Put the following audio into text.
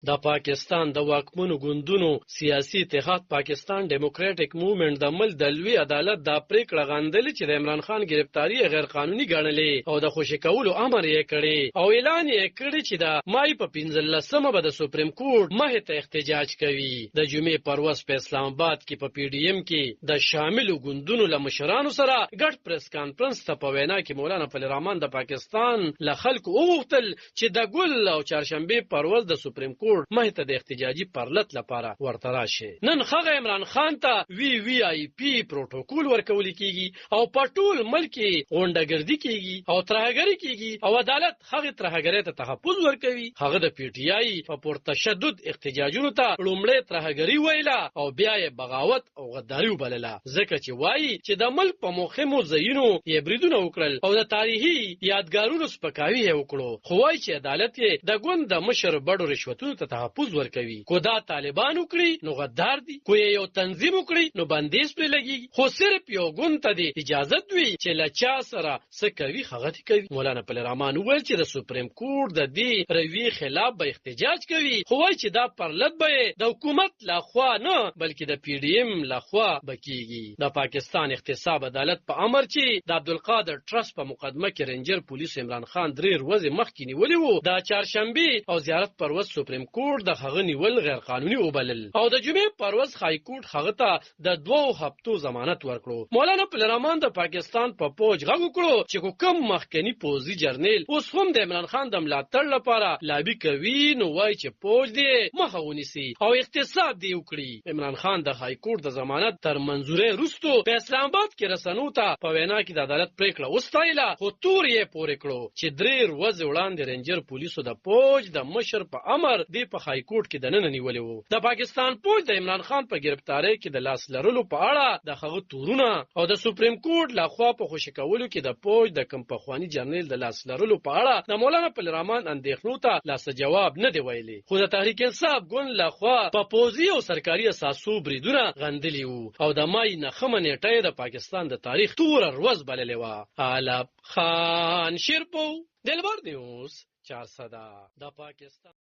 د پاکستان د واکمنو ګوندونو سیاسي اتحاد پاکستان ډیموکراټک موومېنټ د ملک د لوی عدالت دا پریکړه غندلې چې د عمران خان گرفتاری غیر قانوني ګڼلې او د خوشي کولو امر یې کړی او اعلان یې کړی چې د مای په 15مه به د سپریم کورټ مخې ته احتجاج کوي. د جمعې پر ورځ په اسلام آباد کې په پی ډی ایم کې د شاملو ګوندونو له مشرانو سره ګډ پریس کانفرنس ته په وینا کې مولانا فضل الرحمن د پاکستان له خلکو وغوښتل چې د ګل او چهارشنبه پر ورځ د سپریم مخې ته د احتجاجي پرلط لپاره ورته راشي. نن هغه عمران خان ته وی آی پی پروتوکول ورکول کیږي او په ټول ملک غونډګردي کیږي او ترهګری کیږي او عدالت هغه ترهګری ته تحفظ ورکوي. هغه د پی ټی آی په پرتشدد احتجاجونو ته لومړی ترهګری ویله او بیا یې بغاوت او غداری وبلله ځکه چې وایي چې د ملک په مهمو ځایونو یې بریدونه وکړل او د تاریخي یادګارونو سپکاوي یې وکړو. خو وایي چې عدالت یې د ګوند د مشر بډو رشوتونو ته تحفظ ورکوي. کو دا طالبان وکړي نو غدار دي، کو یو تنظیم وکړي نو بندیز پرې لګي. خو صرف یو ګوند ته دی اجازه دوی چې لچا سره څه کوي هغه کوي. مولانا فضل الرحمن وویل چې د سپریم کورټ د دې روي خلاف به احتجاج کوي. خو وایي چې دا پرلط به د حکومت لخوا نه بلکې د پی ډی ایم لخوا بکیږي. د پاکستان احتساب عدالت په امر چې د عبدالقادر ټرست په مقدمه کې رینجر پولیس عمران خان 3 ورځې مخکې نیولې وو. د چهارشنبه او زیارت پر ورځ سپریم کورټ د هغه نیول غیر قانوني وبلل او د جمعې پر ورځ های کورټ هغه ته د 2 هفتو ضمانت ورکړو. مولانا فضل الرحمن د پاکستان په پوج غږ وکړو چې کوم مخکنی پوزي جرنیل اوس هم د عمران خان د ملاتړ لپاره لابي کوي نو وایي چې پوج دی مخه ونیسي او احتساب دی وکړي. عمران خان د های کورټ د ضمانت تر منزورې وروسته په اسلام آباد کې رسنو ته په وینا کې د عدالت پریکړه وستایله خو تور یې پورې کړو چې 3 ورځې وړاندې رینجر پولیسو د پوج د مشر په امر دی په های کورټ کې د نن نیولې وو. د پاکستان پوج د عمران خان په گرفتاری کې د لاس لرلو په اړه د هغه تورونه او د سپریم کورټ لخوا په خوشی کولو کې د پوج د کم پخوانی جرنیل د لاس لرلو په اړه د مولانا فضل الرحمن اندېښنو ته لاس جواب نه دی ویلي. خو د تحریک انصاف ګوند لخوا په پوزي او سرکاري اساسو بریدونه غندلي وو او د مای 9 نیټه د پاکستان د تاریخ تور ورځ بللې و. علب خان شیرپو دلبر نیوز 400 د پاکستان